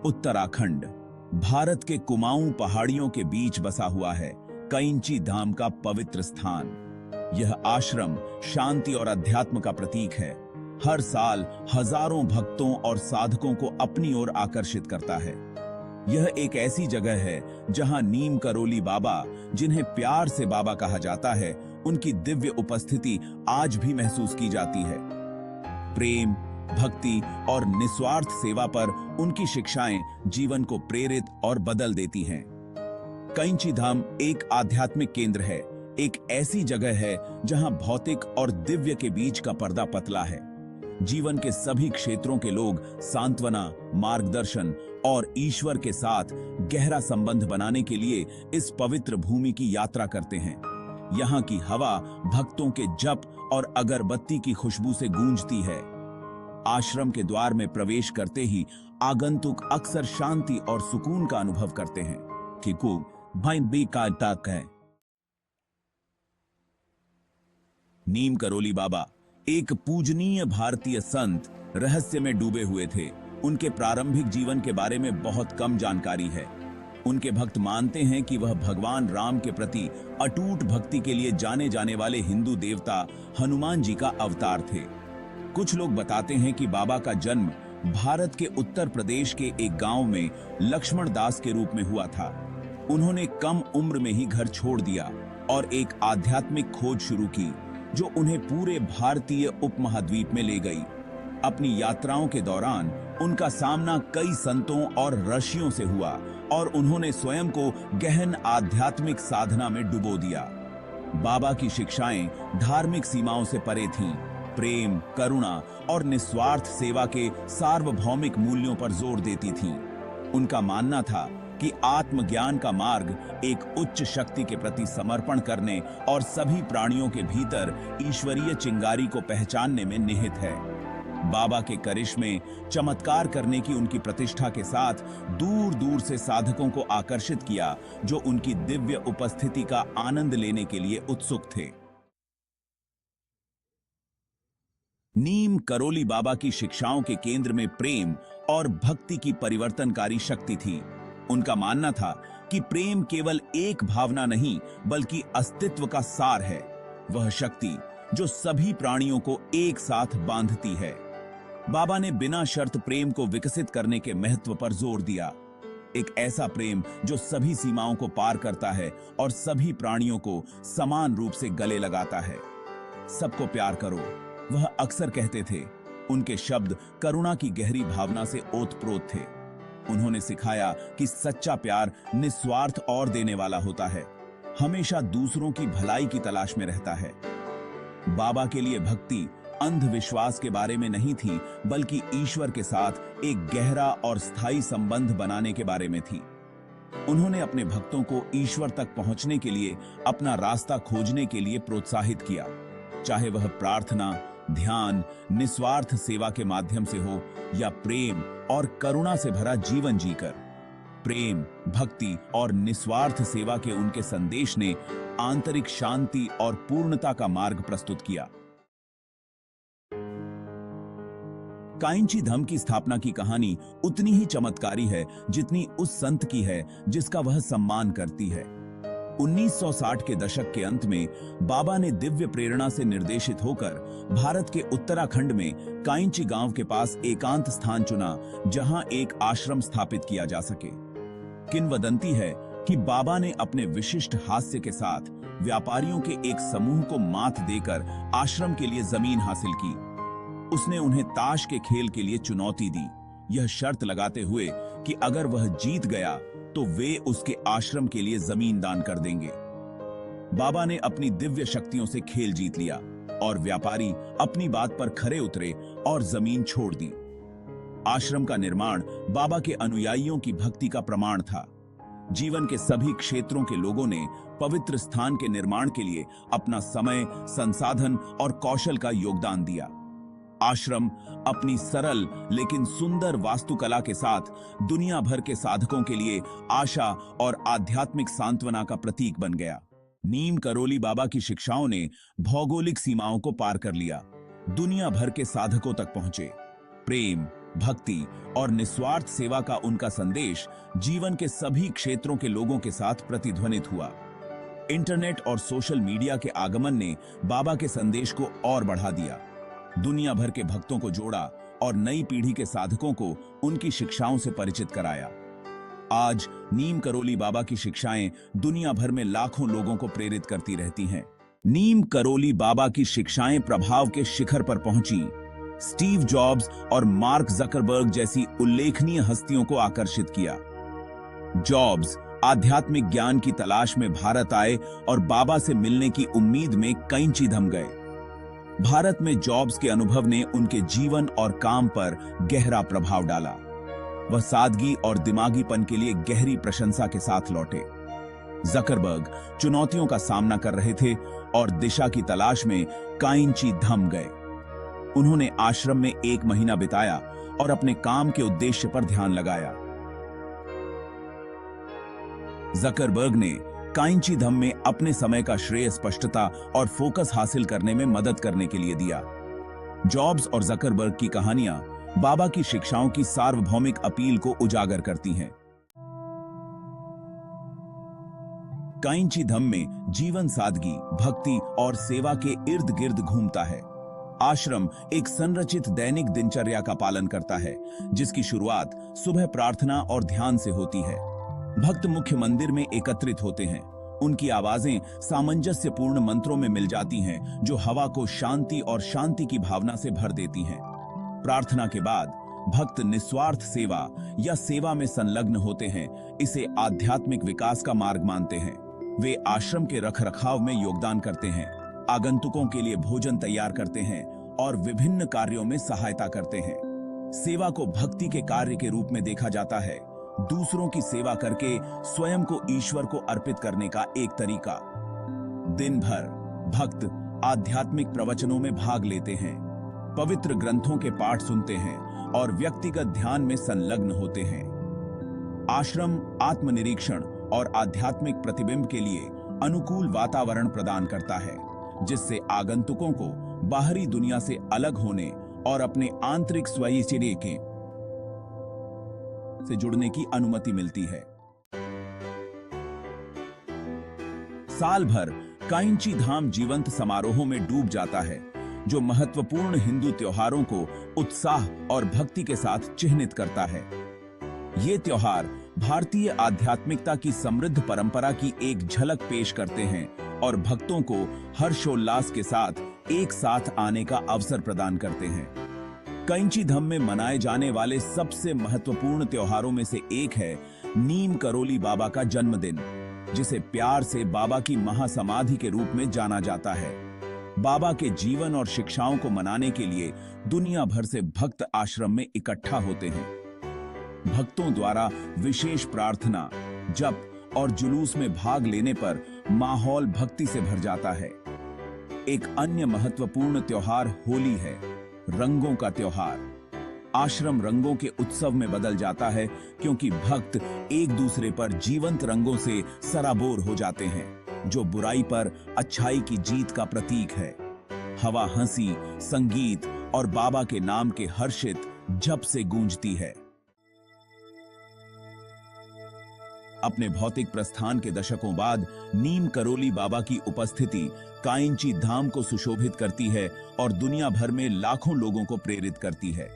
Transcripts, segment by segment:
उत्तराखंड भारत के कुमाऊं पहाड़ियों के बीच बसा हुआ है कैंची धाम का पवित्र स्थान। यह आश्रम शांति और अध्यात्म का प्रतीक है। हर साल हजारों भक्तों और साधकों को अपनी ओर आकर्षित करता है। यह एक ऐसी जगह है जहां नीम करोली बाबा, जिन्हें प्यार से बाबा कहा जाता है, उनकी दिव्य उपस्थिति आज भी महसूस की जाती है। प्रेम, भक्ति और निस्वार्थ सेवा पर उनकी शिक्षाएं जीवन को प्रेरित और बदल देती हैं। कैंची धाम एक आध्यात्मिक केंद्र है, एक ऐसी जगह है जहां भौतिक और दिव्य के बीच का पर्दा पतला है। जीवन के सभी क्षेत्रों के लोग सांत्वना, मार्गदर्शन और ईश्वर के साथ गहरा संबंध बनाने के लिए इस पवित्र भूमि की यात्रा करते हैं। यहाँ की हवा भक्तों के जप और अगरबत्ती की खुशबू से गूंजती है। आश्रम के द्वार में प्रवेश करते ही आगंतुक अक्सर शांति और सुकून का अनुभव करते हैं कि को भाई बी का तक है। नीम करोली बाबा एक पूजनीय भारतीय संत रहस्य में डूबे हुए थे। उनके प्रारंभिक जीवन के बारे में बहुत कम जानकारी है। उनके भक्त मानते हैं कि वह भगवान राम के प्रति अटूट भक्ति के लिए जाने जाने वाले हिंदू देवता हनुमान जी का अवतार थे। कुछ लोग बताते हैं कि बाबा का जन्म भारत के उत्तर प्रदेश के एक गांव में लक्ष्मण दास के रूप में हुआ था। उन्होंने कम उम्र में ही घर छोड़ दिया और एक आध्यात्मिक खोज शुरू की जो उन्हें पूरे भारतीय उपमहाद्वीप में ले गई। अपनी यात्राओं के दौरान उनका सामना कई संतों और ऋषियों से हुआ और उन्होंने स्वयं को गहन आध्यात्मिक साधना में डुबो दिया। बाबा की शिक्षाएं धार्मिक सीमाओं से परे थीं। प्रेम, करुणा और निस्वार्थ सेवा के सार्वभौमिक मूल्यों पर जोर देती थीं। उनका मानना था कि आत्मज्ञान का मार्ग एक उच्च शक्ति के प्रति समर्पण करने और सभी प्राणियों के भीतर ईश्वरीय चिंगारी को पहचानने में निहित है। बाबा के करिश्मे, चमत्कार करने की उनकी प्रतिष्ठा के साथ दूर दूर से साधकों को आकर्षित किया जो उनकी दिव्य उपस्थिति का आनंद लेने के लिए उत्सुक थे। नीम करोली बाबा की शिक्षाओं के केंद्र में प्रेम और भक्ति की परिवर्तनकारी शक्ति थी। उनका मानना था कि प्रेम केवल एक भावना नहीं बल्कि अस्तित्व का सार है, वह शक्ति जो सभी प्राणियों को एक साथ बांधती है। बाबा ने बिना शर्त प्रेम को विकसित करने के महत्व पर जोर दिया। एक ऐसा प्रेम जो सभी सीमाओं को पार करता है और सभी प्राणियों को समान रूप से गले लगाता है। सबको प्यार करो, वह अक्सर कहते थे। उनके शब्द करुणा की गहरी भावना से ओतप्रोत थे। उन्होंने सिखाया कि सच्चा प्यार निस्वार्थ और देने वाला होता है, हमेशा दूसरों की भलाई की तलाश में रहता है। बाबा के लिए भक्ति अंधविश्वास के बारे में नहीं थी बल्कि ईश्वर के साथ एक गहरा और स्थायी संबंध बनाने के बारे में थी। उन्होंने अपने भक्तों को ईश्वर तक पहुंचने के लिए अपना रास्ता खोजने के लिए प्रोत्साहित किया, चाहे वह प्रार्थना, ध्यान, निस्वार्थ सेवा के माध्यम से हो या प्रेम और करुणा से भरा जीवन जीकर। प्रेम, भक्ति और निस्वार्थ सेवा के उनके संदेश ने आंतरिक शांति और पूर्णता का मार्ग प्रस्तुत किया। कैंची धाम की स्थापना की कहानी उतनी ही चमत्कारी है जितनी उस संत की है जिसका वह सम्मान करती है। 1960 के दशक के अंत में बाबा ने दिव्य प्रेरणा से निर्देशित होकर भारत के उत्तराखंड में कैंची गांव के पास एकांत स्थान चुना जहां एक आश्रम स्थापित किया जा सके। किंवदंती है कि बाबा ने अपने विशिष्ट हास्य के साथ व्यापारियों के एक समूह को मात देकर आश्रम के लिए जमीन हासिल की। उसने उन्हें ताश के खेल के लिए चुनौती दी, यह शर्त लगाते हुए कि अगर वह जीत गया तो वे उसके आश्रम के लिए जमीन दान कर देंगे। बाबा ने अपनी दिव्य शक्तियों से खेल जीत लिया और व्यापारी अपनी बात पर खरे उतरे और जमीन छोड़ दी। आश्रम का निर्माण बाबा के अनुयायियों की भक्ति का प्रमाण था। जीवन के सभी क्षेत्रों के लोगों ने पवित्र स्थान के निर्माण के लिए अपना समय, संसाधन और कौशल का योगदान दिया। आश्रम अपनी सरल लेकिन सुंदर वास्तुकला के साथ दुनिया भर के साधकों के लिए आशा और आध्यात्मिक सांत्वना का प्रतीक बन गया। नीम करोली बाबा की शिक्षाओं ने भौगोलिक सीमाओं को पार कर लिया, दुनिया भर के साधकों तक पहुंचे। प्रेम, भक्ति और निस्वार्थ सेवा का उनका संदेश जीवन के सभी क्षेत्रों के लोगों के साथ प्रतिध्वनित हुआ। इंटरनेट और सोशल मीडिया के आगमन ने बाबा के संदेश को और बढ़ा दिया, दुनिया भर के भक्तों को जोड़ा और नई पीढ़ी के साधकों को उनकी शिक्षाओं से परिचित कराया। आज नीम करोली बाबा की शिक्षाएं दुनिया भर में लाखों लोगों को प्रेरित करती रहती हैं। नीम करोली बाबा की शिक्षाएं प्रभाव के शिखर पर पहुंची, स्टीव जॉब्स और मार्क जकरबर्ग जैसी उल्लेखनीय हस्तियों को आकर्षित किया। जॉब्स आध्यात्मिक ज्ञान की तलाश में भारत आए और बाबा से मिलने की उम्मीद में कैंची धम गए। भारत में जॉब्स के अनुभव ने उनके जीवन और काम पर गहरा प्रभाव डाला। वह सादगी और दिमागीपन के लिए गहरी प्रशंसा के साथ लौटे। जकरबर्ग चुनौतियों का सामना कर रहे थे और दिशा की तलाश में कैंची धम गए। उन्होंने आश्रम में 1 महीना बिताया और अपने काम के उद्देश्य पर ध्यान लगाया। जकरबर्ग ने कैंची धम में अपने समय का श्रेय स्पष्टता और फोकस हासिल करने में मदद करने के लिए दिया। जॉब्स और जकरबर्ग की कहानियां बाबा की शिक्षाओं की सार्वभौमिक अपील को उजागर करती हैं। कैंची धम में जीवन सादगी, भक्ति और सेवा के इर्द गिर्द घूमता है। आश्रम एक संरचित दैनिक दिनचर्या का पालन करता है, जिसकी शुरुआत सुबह प्रार्थना और ध्यान से होती है। भक्त मुख्य मंदिर में एकत्रित होते हैं। उनकी आवाजें सामंजस्यपूर्ण मंत्रों में मिल जाती हैं, जो हवा को शांति और शांति की भावना से भर देती हैं। प्रार्थना के बाद भक्त निस्वार्थ सेवा या सेवा में संलग्न होते हैं। इसे आध्यात्मिक विकास का मार्ग मानते हैं। वे आश्रम के रखरखाव में योगदान करते हैं, आगंतुकों के लिए भोजन तैयार करते हैं और विभिन्न कार्यों में सहायता करते हैं। सेवा को भक्ति के कार्य के रूप में देखा जाता है, दूसरों की सेवा करके स्वयं को ईश्वर को अर्पित करने का एक तरीका। दिन भर भक्त आध्यात्मिक प्रवचनों में भाग लेते हैं, पवित्र ग्रंथों के पाठ सुनते हैं और व्यक्तिगत ध्यान में संलग्न होते हैं। आश्रम आत्मनिरीक्षण और आध्यात्मिक प्रतिबिंब के लिए अनुकूल वातावरण प्रदान करता है, जिससे आगंतुकों को बाहरी दुनिया से अलग होने और अपने आंतरिक स्वयं से जुड़ने की अनुमति मिलती है। साल भर कैंची धाम जीवंत समारोहों में डूब जाता है, जो महत्वपूर्ण हिंदू त्योहारों को उत्साह और भक्ति के साथ चिह्नित करता है। ये त्योहार भारतीय आध्यात्मिकता की समृद्ध परंपरा की एक झलक पेश करते हैं और भक्तों को हर्षोल्लास के साथ एक साथ आने का अवसर प्रदान करते हैं। कैंची धम में मनाए जाने वाले सबसे महत्वपूर्ण त्योहारों में से एक है नीम करोली बाबा का जन्मदिन, जिसे प्यार से बाबा की महासमाधि के रूप में जाना जाता है। बाबा के जीवन और शिक्षाओं को मनाने के लिए दुनिया भर से भक्त आश्रम में इकट्ठा होते हैं। भक्तों द्वारा विशेष प्रार्थना, जप और जुलूस में भाग लेने पर माहौल भक्ति से भर जाता है। एक अन्य महत्वपूर्ण त्योहार होली है, रंगों का त्योहार। आश्रम रंगों के उत्सव में बदल जाता है, क्योंकि भक्त एक दूसरे पर जीवंत रंगों से सराबोर हो जाते हैं, जो बुराई पर अच्छाई की जीत का प्रतीक है। हवा हंसी, संगीत और बाबा के नाम के हर्षित जप से गूंजती है। अपने भौतिक प्रस्थान के दशकों बाद नीम करोली बाबा की उपस्थिति कैंची धाम को सुशोभित करती है और दुनिया भर में लाखों लोगों को प्रेरित करती है।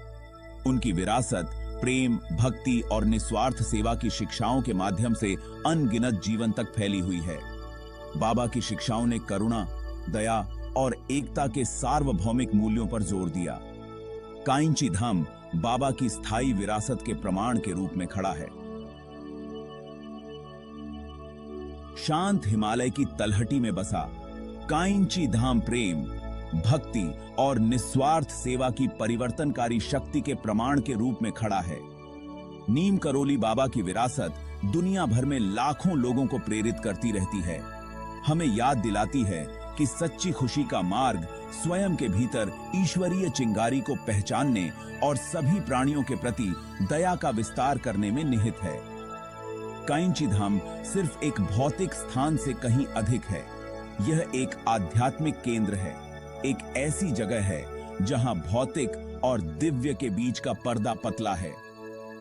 उनकी विरासत प्रेम, भक्ति और निस्वार्थ सेवा की शिक्षाओं के माध्यम से अनगिनत जीवन तक फैली हुई है। बाबा की शिक्षाओं ने करुणा, दया और एकता के सार्वभौमिक मूल्यों पर जोर दिया। कैंची धाम बाबा की स्थायी विरासत के प्रमाण के रूप में खड़ा है। शांत हिमालय की तलहटी में बसा कैंची धाम प्रेम, भक्ति और निस्वार्थ सेवा की परिवर्तनकारी शक्ति के प्रमाण के रूप में खड़ा है। नीम करोली बाबा की विरासत दुनिया भर में लाखों लोगों को प्रेरित करती रहती है, हमें याद दिलाती है कि सच्ची खुशी का मार्ग स्वयं के भीतर ईश्वरीय चिंगारी को पहचानने और सभी प्राणियों के प्रति दया का विस्तार करने में निहित है। कैंची धाम सिर्फ एक भौतिक स्थान से कहीं अधिक है। यह एक आध्यात्मिक केंद्र है, एक ऐसी जगह है जहां भौतिक और दिव्य के बीच का पर्दा पतला है।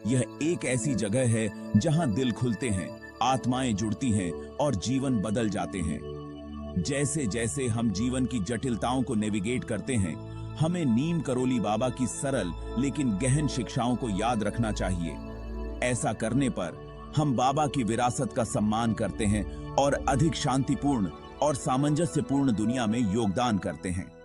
यह एक ऐसी जगह है जहां दिल खुलते हैं, आत्माएं जुड़ती हैं और जीवन बदल जाते हैं। जैसे जैसे हम जीवन की जटिलताओं को नेविगेट करते हैं, हमें नीम करोली बाबा की सरल लेकिन गहन शिक्षाओं को याद रखना चाहिए। ऐसा करने पर हम बाबा की विरासत का सम्मान करते हैं और अधिक शांतिपूर्ण और सामंजस्यपूर्ण दुनिया में योगदान करते हैं।